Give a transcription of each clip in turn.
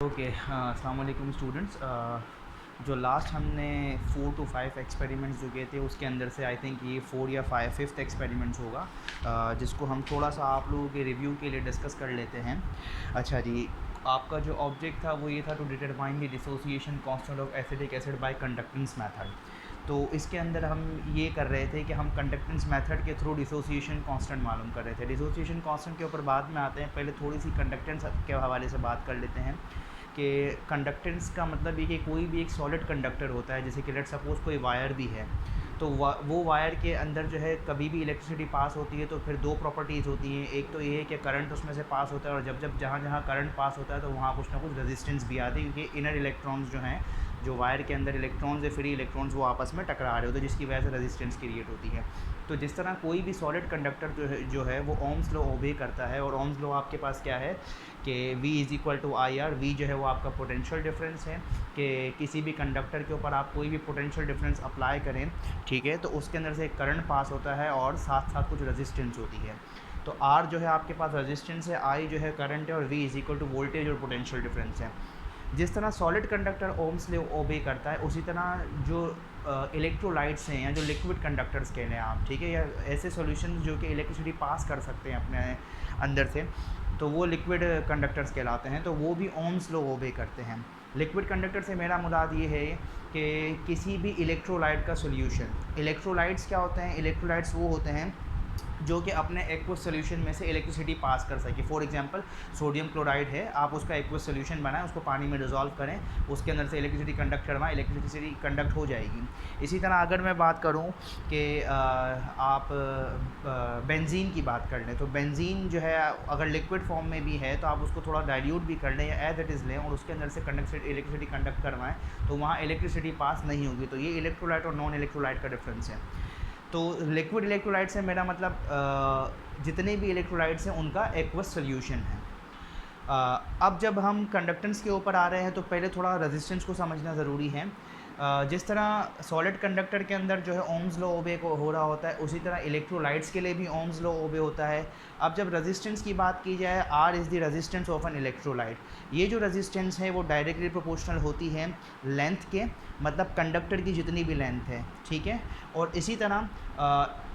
Okay, अस्सलाम वालेकुम students. जो लास्ट हमने 4 to 5 एक्सपेरिमेंट्स जो किए थे उसके अंदर से आई थिंक ये 4 या 5th एक्सपेरिमेंट्स होगा, जिसको हम थोड़ा सा आप लोगों के रिव्यू के लिए डिस्कस कर लेते हैं। अच्छा जी, आपका जो ऑब्जेक्ट था वो ये था to determine the dissociation constant of acidic acid by conductance method. तो इसके अंदर हम ये कर रहे थे कि हम कंडक्टेंस मेथड के थ्रू डिसोसिएशन कांस्टेंट मालूम कर रहे थे। डिसोसिएशन कांस्टेंट के ऊपर बाद में आते हैं, पहले थोड़ी सी कंडक्टेंस के हवाले से बात कर लेते हैं कि कंडक्टेंस का मतलब ये कि कोई भी एक सॉलिड कंडक्टर होता है, जैसे कि लेट सपोज़ कोई वायर भी है, तो वो वायर के अंदर जो है कभी भी इलेक्ट्रिसिटी पास होती है तो फिर दो प्रॉपर्टीज़ होती हैं। एक तो ये है कि करंट उसमें से पास होता है, और जब जब जहाँ जहाँ करंट पास होता है तो वहाँ कुछ ना कुछ रेजिस्टेंस भी आती है, क्योंकि इनर इलेक्ट्रॉन्स जो हैं, जो वायर के अंदर इलेक्ट्रॉन्स है, फ्री इलेक्ट्रॉन्स, वो आपस में टकरा रहे होते हैं, जिसकी वजह से रेजिस्टेंस क्रिएट होती है। तो जिस तरह कोई भी सॉलिड कंडक्टर जो है वो ओम्स लॉ ओबे करता है, और ओम्स लॉ आपके पास क्या है कि V is equal to I R. V जो है वो आपका पोटेंशियल डिफरेंस है, कि किसी भी कंडक्टर के ऊपर आप कोई भी पोटेंशियल डिफरेंस अप्लाई करें, ठीक है, तो उसके अंदर से करंट पास होता है और साथ साथ कुछ रेजिस्टेंस होती है। तो R जो है आपके पास रेजिस्टेंस है, I जो है करंट है, और V is equal to voltage और पोटेंशियल डिफरेंस है। जिस तरह सॉलिड कंडक्टर ओम्स लॉ ओबे करता है, उसी तरह जो इलेक्ट्रोलाइट्स हैं या जो लिक्विड कंडक्टर्स कह लें आप, ठीक है, या ऐसे सॉल्यूशन जो कि इलेक्ट्रिसिटी पास कर सकते हैं अपने अंदर से, तो वो लिक्विड कंडक्टर्स कहलाते हैं। तो वो भी ओम्स लॉ ओबे करते हैं। लिक्विड कंडक्टर से मेरा मुराद ये है कि किसी भी इलेक्ट्रोलाइट का सॉल्यूशन। इलेक्ट्रोलाइट्स क्या होते हैं? इलेक्ट्रोलाइट्स वो होते हैं जो कि अपने एक्वस सोल्यूशन में से इलेक्ट्रिसिटी पास कर सके। फॉर एग्जांपल सोडियम क्लोराइड है, आप उसका एक्वस सोल्यूशन बनाएं, उसको पानी में डिज़ोल्व करें, उसके अंदर से इलेक्ट्रिसिटी कंडक्ट करवाएं, इलेक्ट्रिसिटी कंडक्ट हो जाएगी। इसी तरह अगर मैं बात करूं कि आप बेंजीन की बात कर लें, तो बेंजीन जो है अगर लिक्विड फॉर्म में भी है तो आप उसको थोड़ा डाइल्यूट भी कर लें या एज इट इज़ लें, और उसके अंदर से इलेक्ट्रिसिटी कंडक्ट करवाएं, तो वहाँ इलेक्ट्रिसिटी पास नहीं होगी। तो ये इलेक्ट्रोलाइट और नॉन इलेक्ट्रोलाइट का डिफरेंस है। तो लिक्विड इलेक्ट्रोलाइट से मेरा मतलब जितने भी इलेक्ट्रोलाइट्स हैं उनका एक्वस सॉल्यूशन है। अब जब हम कंडक्टेंस के ऊपर आ रहे हैं तो पहले थोड़ा रेजिस्टेंस को समझना ज़रूरी है। जिस तरह सॉलिड कंडक्टर के अंदर जो है ओम्स लॉ ओबे को हो रहा होता है, उसी तरह इलेक्ट्रोलाइट्स के लिए भी ओम्स लॉ ओबे होता है। अब जब रेजिस्टेंस की बात की जाए, R is the resistance of an electrolyte. ये जो रेजिस्टेंस है वो डायरेक्टली प्रोपोर्शनल होती है लेंथ के, मतलब कंडक्टर की जितनी भी लेंथ है, ठीक है, और इसी तरह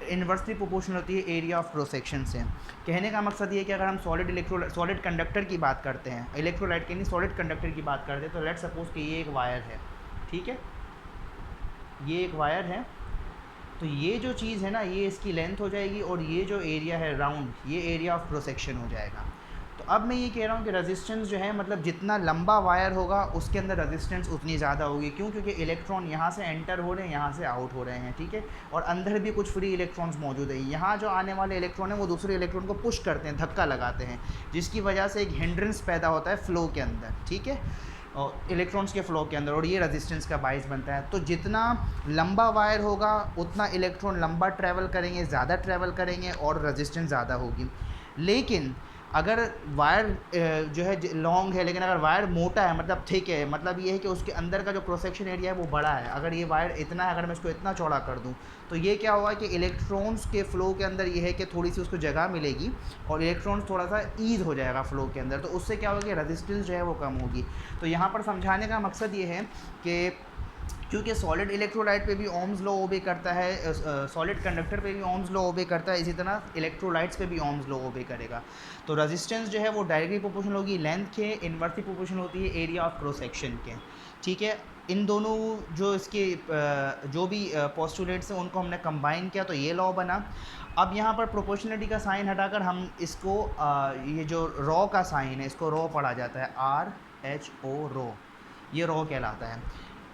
इन्वर्सली प्रोपोर्शनल होती है एरिया ऑफ क्रॉस सेक्शन से। कहने का मकसद ये है कि अगर हम सॉलिड कंडक्टर की बात करते हैं, इलेक्ट्रोलाइट के नहीं, सॉलिड कंडक्टर की बात करते हैं, तो लेट सपोज कि ये एक वायर है, ठीक है, ये एक वायर है, तो ये जो चीज़ है ना, ये इसकी लेंथ हो जाएगी, और ये जो एरिया है राउंड, ये एरिया ऑफ क्रॉस सेक्शन हो जाएगा। तो अब मैं ये कह रहा हूँ कि रेजिस्टेंस जो है, मतलब जितना लंबा वायर होगा उसके अंदर रेजिस्टेंस उतनी ज़्यादा होगी। क्यों? क्योंकि इलेक्ट्रॉन यहाँ से एंटर हो रहे हैं, यहाँ से आउट हो रहे हैं, ठीक है, और अंदर भी कुछ फ्री इलेक्ट्रॉन्स मौजूद है। यहाँ जो आने वाले इलेक्ट्रॉन है वो दूसरे इलेक्ट्रॉन को पुश करते हैं, धक्का लगाते हैं, जिसकी वजह से एक हिंड्रेंस पैदा होता है फ़्लो के अंदर, ठीक है, और इलेक्ट्रॉन्स के फ़्लो के अंदर, और ये रेजिस्टेंस का बाइस बनता है। तो जितना लंबा वायर होगा उतना इलेक्ट्रॉन लंबा ट्रैवल करेंगे, ज़्यादा ट्रैवल करेंगे, और रेजिस्टेंस ज़्यादा होगी। लेकिन अगर वायर जो है लॉन्ग है, लेकिन अगर वायर मोटा है, मतलब थिक है, मतलब ये है कि उसके अंदर का जो क्रॉस सेक्शन एरिया है वो बड़ा है, अगर ये वायर इतना है, अगर मैं इसको इतना चौड़ा कर दूं, तो ये क्या होगा कि इलेक्ट्रॉन्स के फ़्लो के अंदर ये है कि थोड़ी सी उसको जगह मिलेगी, और इलेक्ट्रॉन्स थोड़ा सा ईज़ हो जाएगा फ़्लो के अंदर, तो उससे क्या होगा कि रेजिस्टेंस जो है वो कम होगी। तो यहाँ पर समझाने का मकसद ये है कि क्योंकि सॉलिड इलेक्ट्रोलाइट पे भी ओम्स लॉ ओबे करता है, सॉलिड कंडक्टर पे भी ओम्स लॉ ओबे करता है, इसी तरह इलेक्ट्रोलाइट्स पे भी ओम्स लॉ ओबे करेगा। तो रेजिस्टेंस जो है वो डायरेक्टली प्रोपोर्शनल होगी लेंथ के, इन्वर्सली प्रोपोर्शनल होती है एरिया ऑफ क्रॉस सेक्शन के, ठीक है। इन दोनों जो इसके जो भी पोस्टुलेट्स हैं उनको हमने कंबाइन किया तो ये लॉ बना। अब यहाँ पर प्रोपोर्शनलिटी का साइन हटाकर हम इसको ये जो रॉ का साइन है इसको रॉ पढ़ा जाता है, RHO रॉ, ये रॉ कहलाता है,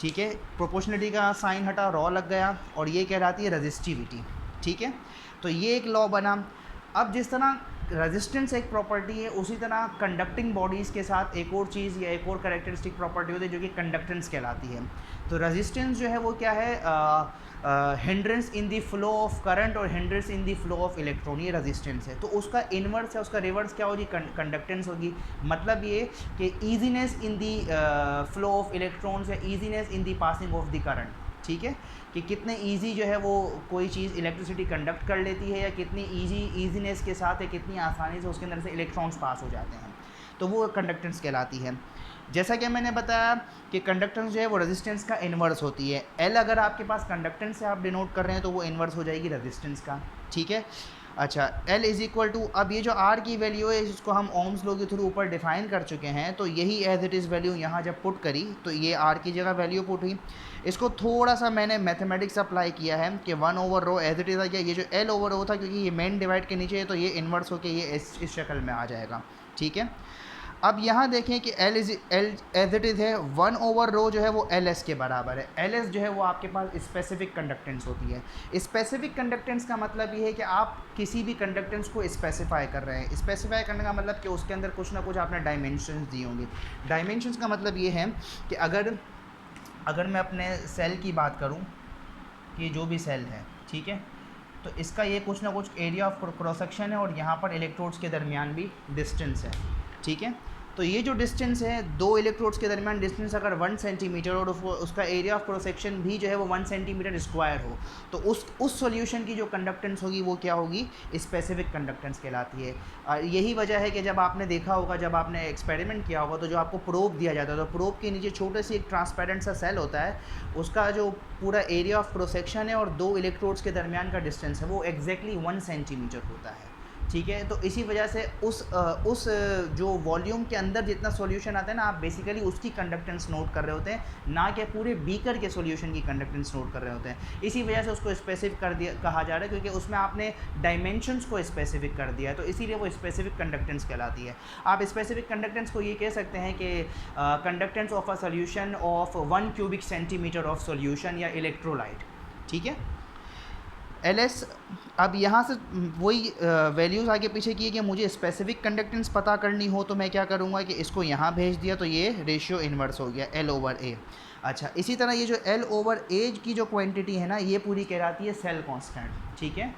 ठीक है। प्रोपोर्शनलिटी का साइन हटा, रॉ लग गया, और ये कहलाती है रेजिस्टिविटी, ठीक है। तो ये एक लॉ बना। अब जिस तरह रेजिस्टेंस एक प्रॉपर्टी है, उसी तरह कंडक्टिंग बॉडीज़ के साथ एक और चीज़ या एक और कैरेक्टरिस्टिक प्रॉपर्टी होती है जो कि कंडक्टेंस कहलाती है। तो रेजिस्टेंस जो है वो क्या है? Hindrance in the flow of current और hindrance in the flow of electron, ये रेजिस्टेंस है। तो उसका इन्वर्स है, उसका रिवर्स क्या होगी? कंडक्टेंस होगी। मतलब ये कि easiness in the flow of electrons या easiness in the passing of the current, ठीक है, कि कितने इजी जो है वो कोई चीज़ इलेक्ट्रिसिटी कंडक्ट कर लेती है, या कितनी ईजीनेस के साथ है, कितनी आसानी से उसके अंदर से इलेक्ट्रॉन्स पास हो जाते हैं। तो वो कंडक्टेंस कहलाती है। जैसा कि मैंने बताया कि कंडक्टेंस जो है वो रेजिस्टेंस का इन्वर्स होती है। एल अगर आपके पास कंडक्टेंस से आप डिनोट कर रहे हैं तो वो इन्वर्स हो जाएगी रेजिस्टेंस का, ठीक है। अच्छा, L इज़ इक्वल टू, अब ये जो R की वैल्यू है इसको हम ओम्स लॉ के थ्रू ऊपर डिफाइन कर चुके हैं, तो यही एज इट इज़ वैल्यू यहाँ जब पुट करी तो ये R की जगह वैल्यू पुट हुई। इसको थोड़ा सा मैंने मैथमेटिक्स अप्लाई किया है कि 1 over rho as it is आ गया, ये जो L ओवर रो था क्योंकि ये मेन डिवाइड के नीचे है तो ये इन्वर्स होकर ये इस शक्ल में आ जाएगा, ठीक है। अब यहाँ देखें कि L एज इट इज़ है 1 ओवर रो जो है वो LS के बराबर है। LS जो है वो आपके पास स्पेसिफिक कंडक्टेंस होती है। स्पेसिफिक कंडक्टेंस का मतलब ये है कि आप किसी भी कंडक्टेंस को स्पेसिफाई कर रहे हैं। स्पेसिफाई करने का मतलब कि उसके अंदर कुछ ना कुछ आपने डायमेंशंस दिए होंगे। डायमेंशंस का मतलब ये है कि अगर मैं अपने सेल की बात करूँ कि जो भी सेल है, ठीक है, तो इसका ये कुछ ना कुछ एरिया ऑफ क्रॉस सेक्शन है और यहाँ पर इलेक्ट्रोड्स के दरमियान भी डिस्टेंस है, ठीक है। तो ये जो डिस्टेंस है, दो इलेक्ट्रोड्स के दरमियान डिस्टेंस अगर 1 सेंटीमीटर और उसका एरिया ऑफ क्रॉस सेक्शन भी जो है वो 1 सेंटीमीटर स्क्वायर हो, तो उस सॉल्यूशन की जो कंडक्टेंस होगी वो क्या होगी, स्पेसिफिक कंडक्टेंस कहलाती है। यही वजह है कि जब आपने देखा होगा, जब आपने एक्सपेरिमेंट किया होगा, तो जो आपको प्रोब दिया जाता है तो प्रोब के नीचे छोटे से एक ट्रांसपेरेंट सा सेल होता है, उसका जो पूरा एरिया ऑफ क्रॉस सेक्शन है और दो इलेक्ट्रोड्स के दरमियान का डिस्टेंस है वो एग्जैक्टली 1 सेंटीमीटर होता है, ठीक है। तो इसी वजह से उस जो वॉल्यूम के अंदर जितना सॉल्यूशन आता है ना, आप बेसिकली उसकी कंडक्टेंस नोट कर रहे होते हैं, ना कि पूरे बीकर के सॉल्यूशन की कंडक्टेंस नोट कर रहे होते हैं। इसी वजह से उसको स्पेसिफिक कहा जा रहा है, क्योंकि उसमें आपने डायमेंशंस को स्पेसिफिक कर दिया है, तो इसीलिए वो स्पेसिफिक कंडक्टेंस कहलाती है। आप स्पेसिफिक कंडक्टेंस को ये कह सकते हैं कि conductance of a solution of 1 cubic centimetre of solution या इलेक्ट्रोलाइट, ठीक है। LS, अब यहाँ से वही वैल्यूज़ आगे पीछे किए कि मुझे स्पेसिफिक कंडक्टेंस पता करनी हो तो मैं क्या करूँगा कि इसको यहाँ भेज दिया तो ये रेशियो इन्वर्स हो गया L ओवर A। अच्छा, इसी तरह ये जो L ओवर A की जो क्वांटिटी है ना, ये पूरी कहलाती है सेल कांस्टेंट, ठीक है।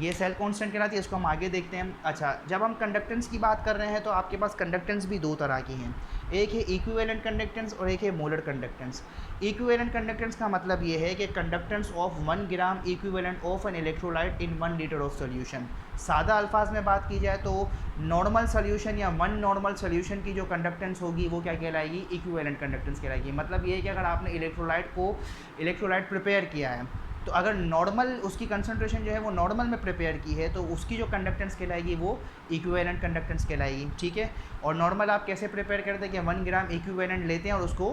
ये सेल कांस्टेंट कहलाती है, इसको हम आगे देखते हैं। अच्छा, जब हम कंडक्टेंस की बात कर रहे हैं तो आपके पास कंडक्टेंस भी दो तरह की हैं, एक है इक्विवेलेंट कंडक्टेंस और एक है मोलर कंडक्टेंस। इक्विवेलेंट कंडक्टेंस का मतलब ये है कि conductance of 1 gram equivalent of an electrolyte in 1 litre of solution. सादा अल्फाज में बात की जाए तो नॉर्मल सॉल्यूशन या 1 नॉर्मल सॉल्यूशन की जो कंडक्टेंस होगी वो क्या कहलाएगी, इक्विवेलेंट कंडक्टेंस कहलाएगी। मतलब ये है कि अगर आपने इलेक्ट्रोलाइट प्रिपेयर किया है, तो अगर नॉर्मल उसकी कंसंट्रेशन जो है वो नॉर्मल में प्रिपेयर की है, तो उसकी जो कंडक्टेंस कहलाएगी वो इक्विवेलेंट कंडक्टेंस कहलाएगी, ठीक है। और नॉर्मल आप कैसे प्रिपेयर करते हैं कि 1 ग्राम इक्विवेलेंट लेते हैं और उसको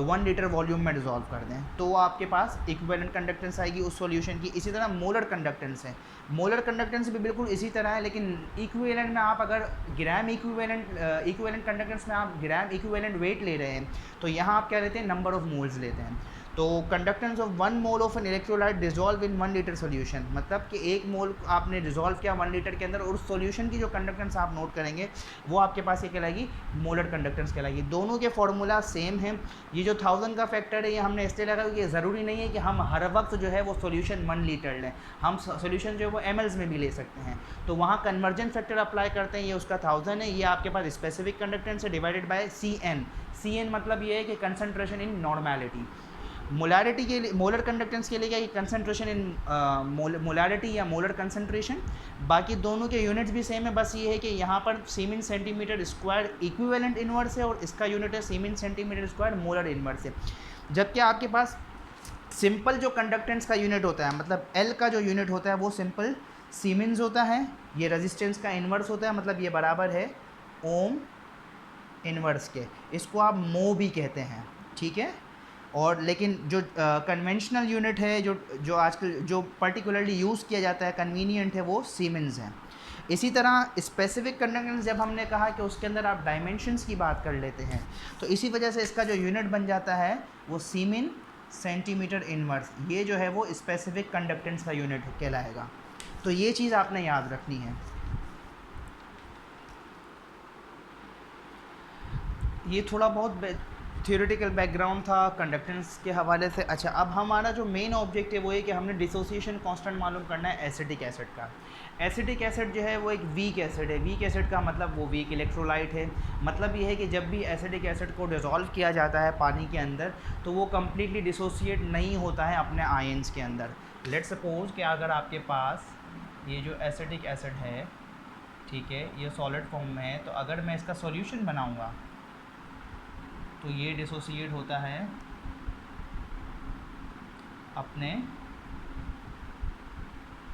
1 लीटर वॉल्यूम में डिसॉल्व कर दें, तो आपके पास इक्विवेलेंट कंडक्टेंस आएगी उस सॉल्यूशन की। इसी तरह मोलर कंडक्टेंस है, मोलर कंडक्टेंस भी बिल्कुल इसी तरह है, लेकिन इक्विवेलेंट में आप अगर ग्राम इक्विवेलेंट कंडक्टेंस में आप ग्राम इक्विवेलेंट वेट ले रहे हैं, तो यहाँ आप क्या लेते हैं, नंबर ऑफ मोल्स लेते हैं। तो conductance of 1 mole of an electrolyte dissolve in 1 litre solution, मतलब कि 1 मोल आपने डिसॉल्व किया 1 लीटर के अंदर और उस सॉल्यूशन की जो कंडक्टेंस आप नोट करेंगे वो आपके पास ये कहलाएगी मोलर कंडक्टेंस कहलाएगी। दोनों के फॉर्मूला सेम हैं। ये जो 1000 का फैक्टर है ये हमने इसलिए लगा कि ज़रूरी नहीं है कि हम हर वक्त जो है वो सॉल्यूशन 1 लीटर लें, हम सॉल्यूशन जो है वो mls में भी ले सकते हैं। तो वहाँ कन्वर्जन फैक्टर अप्लाई करते हैं, ये उसका 1000 है, ये आपके पास स्पेसिफिक कंडक्टेंस है डिवाइडेड बाय CN मतलब ये है कि कंसनट्रेशन इन नॉर्मेलिटी। मोलारिटी के लिए, मोलर कंडक्टेंस के लिए क्या, कंसंट्रेशन इन मोलारिटी या मोलर कंसंट्रेशन। बाकी दोनों के यूनिट्स भी सेम है, बस ये है कि यहाँ पर सीमेन सेंटीमीटर स्क्वायर इक्विवेलेंट इन्वर्स है और इसका यूनिट है सीमेन सेंटीमीटर स्क्वायर मोलर इन्वर्स है। जबकि आपके पास सिंपल जो कंडक्टेंस का यूनिट होता है, मतलब L का जो यूनिट होता है वो सिंपल सीमेंस होता है, ये रेजिस्टेंस का इन्वर्स होता है, मतलब ये बराबर है ओम इन्वर्स के, इसको आप मो भी कहते हैं, ठीक है। और लेकिन जो कन्वेंशनल यूनिट है, जो आजकल जो पर्टिकुलरली यूज़ किया जाता है, कन्वीनियंट है, वो सीमेंस है। इसी तरह स्पेसिफिक कंडक्टेंस जब हमने कहा कि उसके अंदर आप डायमेंशंस की बात कर लेते हैं, तो इसी वजह से इसका जो यूनिट बन जाता है वो सीमेन सेंटीमीटर इनवर्स, ये जो है वो स्पेसिफिक कंडक्टेंस का यूनिट कहलाएगा। तो ये चीज़ आपने याद रखनी है। ये थोड़ा बहुत थियोरेटिकल बैकग्राउंड था कंडक्टेंस के हवाले से। अच्छा, अब हमारा जो मेन ऑब्जेक्ट है वो है कि हमने डिसोसिएशन कांस्टेंट मालूम करना है एसिटिक एसिड का। एसिटिक एसिड जो है वो एक वीक एसिड है। वीक एसिड का मतलब वो वीक इलेक्ट्रोलाइट है। मतलब ये है कि जब भी एसिटिक एसिड को डिसॉल्व किया जाता है पानी के अंदर, तो वो कम्प्लीटली डिसोसिएट नहीं होता है अपने आयंस के अंदर। लेट्स सपोज कि अगर आपके पास ये जो एसिटिक एसिड है, ठीक है, ये सॉलिड फॉर्म में है, तो अगर मैं इसका सॉल्यूशन बनाऊंगा तो ये डिसोसिएट होता है अपने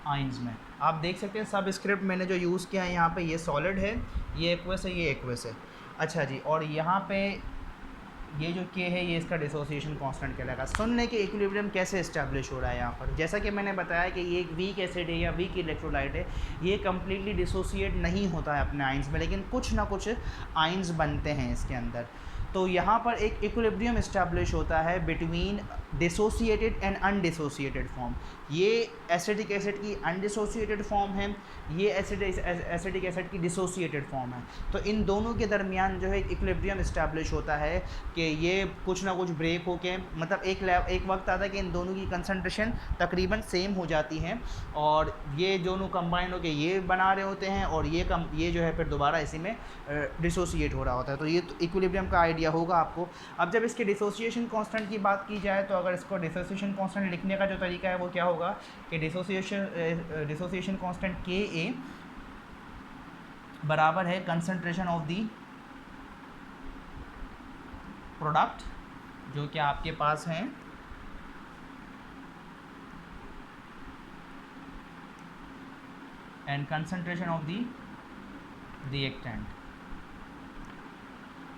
आइंस में। आप देख सकते हैं सब स्क्रिप्ट मैंने जो यूज़ किया है यहाँ पे, ये सॉलिड है, ये एक्वस है, ये एक्वस है। अच्छा जी, और यहाँ पे ये जो के है ये इसका डिसोसिएशन कांस्टेंट कहलाएगा। सुनने के इक्विलिब्रियम कैसे इस्टेब्लिश हो रहा है यहाँ पर, जैसा कि मैंने बताया कि ये एक वीक एसिड है या वीक इलेक्ट्रोलाइट है, ये कम्प्लीटली डिसोसिएट नहीं होता है अपने आइंस में, लेकिन कुछ ना कुछ आइंस बनते हैं इसके अंदर। तो यहाँ पर एक इक्विलिब्रियम इस्टेब्लिश होता है between dissociated and undissociated form. ये एसिडिक एसिड की अनडिसोसिएटेड फॉर्म है, ये एसिडिक एसिड की डिसोसिएटेड फॉर्म है। तो इन दोनों के दरमियान जो है एक इक्विलिब्रियम इस्टेब्लिश होता है कि ये कुछ ना कुछ ब्रेक होके, मतलब एक वक्त आता है कि इन दोनों की कंसंट्रेशन तकरीबन सेम हो जाती है और ये दोनों कंबाइन होके ये बना रहे होते हैं और ये जो है फिर दोबारा इसी में डिसोसिएट हो रहा होता है। तो ये इक्विलिब्रियम का आइडिया होगा आपको। अब जब इसके डिसोसिएशन कांस्टेंट की बात की जाए तो अगर इसको डिसोसिएशन कांस्टेंट लिखने का जो तरीका है वो क्या होगा कि डिसोसिएशन कांस्टेंट के ए बराबर है कंसंट्रेशन ऑफ द प्रोडक्ट जो कि आपके पास है and concentration of the reactant.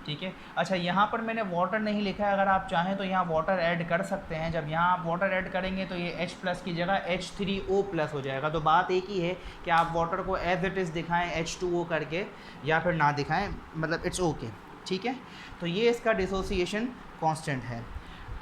ठीक है। अच्छा, यहाँ पर मैंने वाटर नहीं लिखा है, अगर आप चाहें तो यहाँ वाटर ऐड कर सकते हैं। जब यहाँ आप वाटर ऐड करेंगे तो ये H+ की जगह H3O+ हो जाएगा। तो बात एक ही है कि आप वाटर को एज इट इज़ दिखाएं H2O करके या फिर ना दिखाएं, मतलब इट्स ओके। ठीक है, तो ये इसका डिसोसिएशन कांस्टेंट है।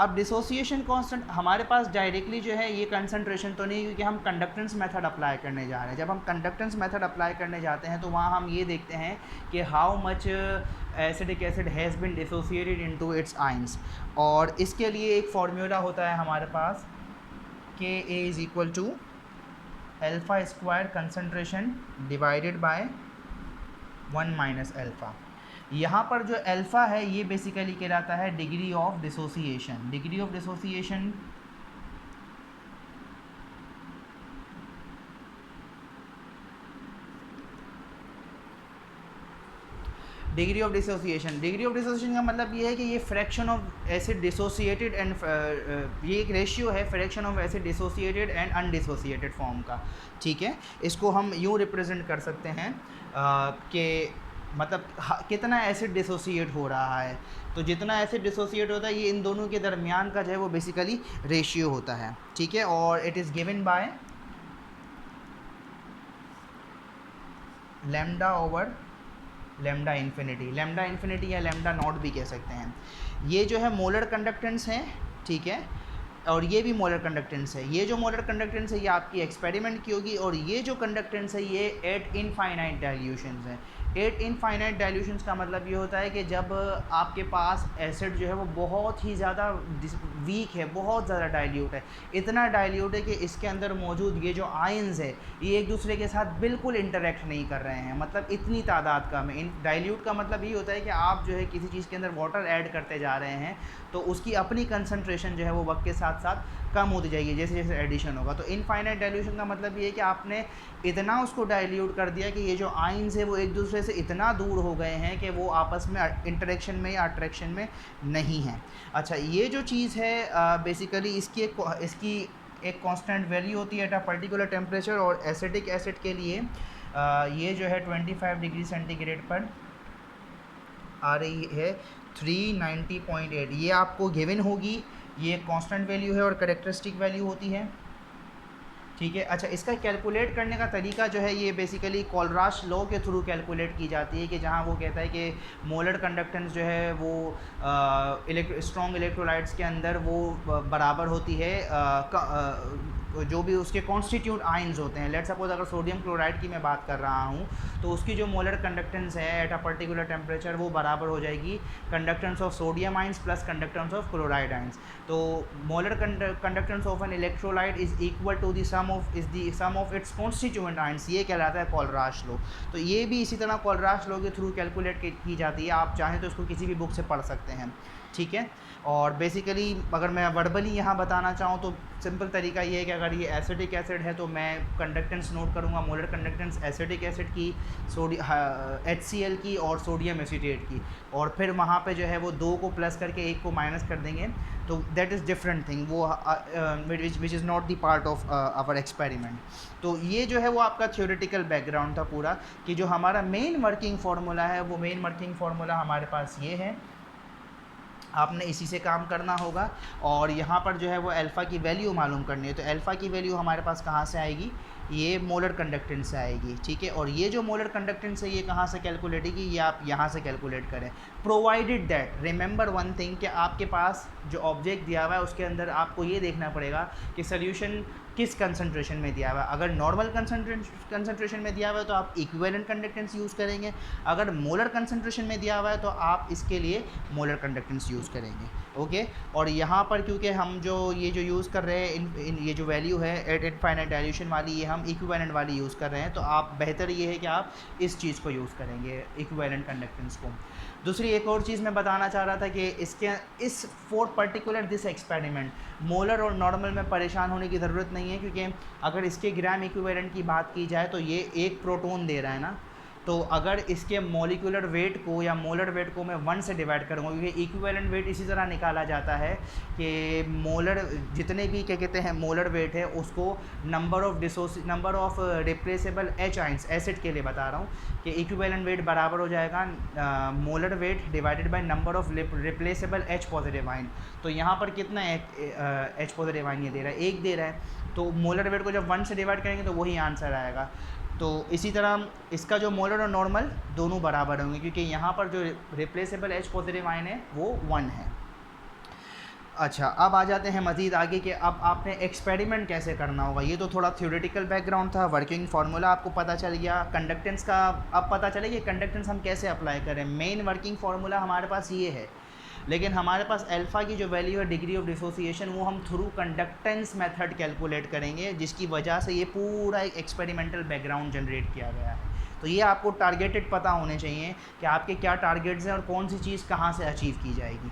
अब डिसोसिएशन कांस्टेंट हमारे पास डायरेक्टली जो है ये कंसंट्रेशन तो नहीं, क्योंकि हम कंडक्टेंस मेथड अप्लाई करने जा रहे हैं। जब हम कंडक्टेंस मेथड अप्लाई करने जाते हैं तो वहाँ हम ये देखते हैं कि how much acidic acid has been dissociated into its ions, और इसके लिए एक फार्मूला होता है हमारे पास K a is equal to alpha square concentration divided by 1 minus alpha. यहाँ पर जो अल्फ़ा है ये बेसिकली कहलाता है degree of dissociation. Degree of dissociation degree of dissociation का मतलब ये है कि ये fraction of acid dissociated and ये एक रेशियो है fraction of acid dissociated and undissociated form का। ठीक है, इसको हम यूँ रिप्रेजेंट कर सकते हैं कि मतलब कितना एसिड डिसोसिएट हो रहा है। तो जितना एसिड डिसोसिएट होता है ये इन दोनों के दरमियान का जो है वो बेसिकली रेशियो होता है। ठीक है, और it is given by lambda over lambda infinity या लैम्डा नॉट भी कह सकते हैं। ये जो है मोलर कंडक्टेंस हैं। ठीक है, और ये भी मोलर कंडक्टेंस है। ये जो मोलर कंडक्टेंस है ये आपकी एक्सपेरिमेंट की होगी, और ये जो कंडक्टेंस है ये एट इनफाइनाइट डाइल्यूशंस है। एट इनफाइनाइट डाइल्यूशंस का मतलब ये होता है कि जब आपके पास एसिड जो है वो बहुत ही ज़्यादा वीक है, बहुत ज़्यादा डाइल्यूट है, इतना डाइल्यूट है कि इसके अंदर मौजूद ये जो आयंस है ये एक दूसरे के साथ बिल्कुल इंटरेक्ट नहीं कर रहे हैं, मतलब इतनी तादाद का में। डाइल्यूट का मतलब ये होता है कि आप जो है किसी चीज़ के अंदर वाटर ऐड करते जा रहे हैं तो उसकी अपनी कंसंट्रेशन जो है वो वक्त के साथ साथ कम होती जाएगी जैसे जैसे एडिशन होगा। तो इनफाइनाइट डाइल्यूशन का मतलब ये है कि आपने इतना उसको डाइल्यूट कर दिया कि ये जो आइंस है वो एक दूसरे से इतना दूर हो गए हैं कि वो आपस में इंटरेक्शन में या अट्रैक्शन में नहीं हैं। अच्छा, ये जो चीज़ है बेसिकली इसकी एक कांस्टेंट वैल्यू होती है एट अ पर्टिकुलर टेम्परेचर, और एसिडिक एसिड के लिए ये जो है 25 डिग्री सेंटीग्रेड पर आ रही है 390.8। ये आपको गिवन होगी, ये कांस्टेंट वैल्यू है और कैरेक्टरिस्टिक वैल्यू होती है। ठीक है। अच्छा, इसका कैलकुलेट करने का तरीका जो है ये बेसिकली कोलराश लॉ के थ्रू कैलकुलेट की जाती है कि जहाँ वो कहता है कि मोलर कंडक्टेंस जो है वो स्ट्रॉन्ग इलेक्ट्रोलाइट्स के अंदर वो बराबर होती है जो भी उसके कॉन्स्टिट्यूट आइंस होते हैं। लेट्स सपोज अगर सोडियम क्लोराइड की मैं बात कर रहा हूँ तो उसकी जो मोलर कंडक्टेंस है एट अ पर्टिकुलर टेम्परेचर वो बराबर हो जाएगी conductance of sodium ions plus conductance of chloride ions. तो molar conductance of an electrolyte is equal to the sum of its constituent ions. ये कहलाता है कोलराश लॉ। तो ये भी इसी तरह कोलराश लॉ के थ्रू कैलकुलेट की जाती है। आप चाहें तो इसको किसी भी बुक से पढ़ सकते हैं। ठीक है, और बेसिकली अगर मैं वर्बली यहाँ बताना चाहूँ तो सिंपल तरीका ये है कि अगर ये एसिडिक एसिड है तो मैं कंडक्टेंस नोट करूँगा, मोलर कंडक्टेंस एसिडिक एसिड की, HCl की और सोडियम एसीटेट की, और फिर वहाँ पे जो है वो 2 को प्लस करके 1 को माइनस कर देंगे, तो दैट इज़ डिफरेंट थिंग, वो which is not the part of our experiment. तो ये जो है वो आपका थ्योरेटिकल बैकग्राउंड था पूरा, कि जो हमारा मेन वर्किंग फार्मूला है वो मेन वर्किंग फार्मूला हमारे पास ये है, आपने इसी से काम करना होगा। और यहाँ पर जो है वो अल्फ़ा की वैल्यू मालूम करनी है, तो अल्फ़ा की वैल्यू हमारे पास कहाँ से आएगी, ये मोलर कंडक्टेंस से आएगी, ठीक है। और ये जो मोलर कंडक्टेंस है ये कहाँ से कैलकुलेट होगी, ये आप यहाँ से कैलकुलेट करें, provided that, remember one thing, कि आपके पास जो ऑब्जेक्ट दिया हुआ है उसके अंदर आपको ये देखना पड़ेगा कि सोल्यूशन किस कंसंट्रेशन में दिया हुआ है। अगर नॉर्मल कंसंट्रेशन में दिया हुआ है तो आप इक्विवेलेंट कंडक्टेंस यूज़ करेंगे, अगर मोलर कंसंट्रेशन में दिया हुआ है तो आप इसके लिए मोलर कंडक्टेंस यूज़ करेंगे, ओके। और यहाँ पर क्योंकि हम जो ये जो यूज़ कर रहे हैं ये जो वैल्यू है एट इनफाइनाइट डाइल्यूशन वाली, ये हम इक्विवेलेंट वाली यूज़ कर रहे हैं, तो आप बेहतर ये है कि आप इस चीज़ को यूज़ करेंगे, इक्विवेलेंट कंडक्टेंस को। दूसरी एक और चीज़ मैं बताना चाह रहा था कि इस for particular this experiment molar और नॉर्मल में परेशान होने की ज़रूरत नहीं है, क्योंकि अगर इसके ग्राम इक्विवेलेंट की बात की जाए तो ये एक प्रोटॉन दे रहा है ना, तो अगर इसके मॉलिक्यूलर वेट को या मोलर वेट को मैं 1 से डिवाइड करूँगा, क्योंकि इक्विवेलेंट वेट इसी तरह निकाला जाता है कि मोलर जितने भी क्या कहते हैं मोलर वेट है उसको number of replaceable H ions acid के लिए बता रहा हूँ कि इक्विवेलेंट वेट बराबर हो जाएगा molar weight divided by number of replaceable H positive ion. तो यहाँ पर कितना H पॉजिटिव आइन ये दे रहा है, 1 दे रहा है, तो मोलर वेट को जब 1 से डिवाइड करेंगे तो वही आंसर आएगा। तो इसी तरह इसका जो मोलर और नॉर्मल दोनों बराबर होंगे, क्योंकि यहाँ पर जो रिप्लेसेबल H पॉजिटिव आयन है वो 1 है। अच्छा, अब आ जाते हैं मज़ीद आगे कि अब आपने एक्सपेरिमेंट कैसे करना होगा। ये तो थोड़ा थ्योरेटिकल बैकग्राउंड था, वर्किंग फार्मूला आपको पता चल गया, कंडक्टेंस का अब पता चले कि कंडक्टेंस हम कैसे अप्लाई करें। मेन वर्किंग फार्मूला हमारे पास ये है, लेकिन हमारे पास अल्फ़ा की जो वैल्यू है डिग्री ऑफ डिसोसिएशन वो हम थ्रू कंडक्टेंस मेथड कैलकुलेट करेंगे, जिसकी वजह से ये पूरा एक एक्सपेरिमेंटल बैकग्राउंड जनरेट किया गया है। तो ये आपको टारगेटेड पता होने चाहिए कि आपके क्या टारगेट्स हैं और कौन सी चीज़ कहाँ से अचीव की जाएगी।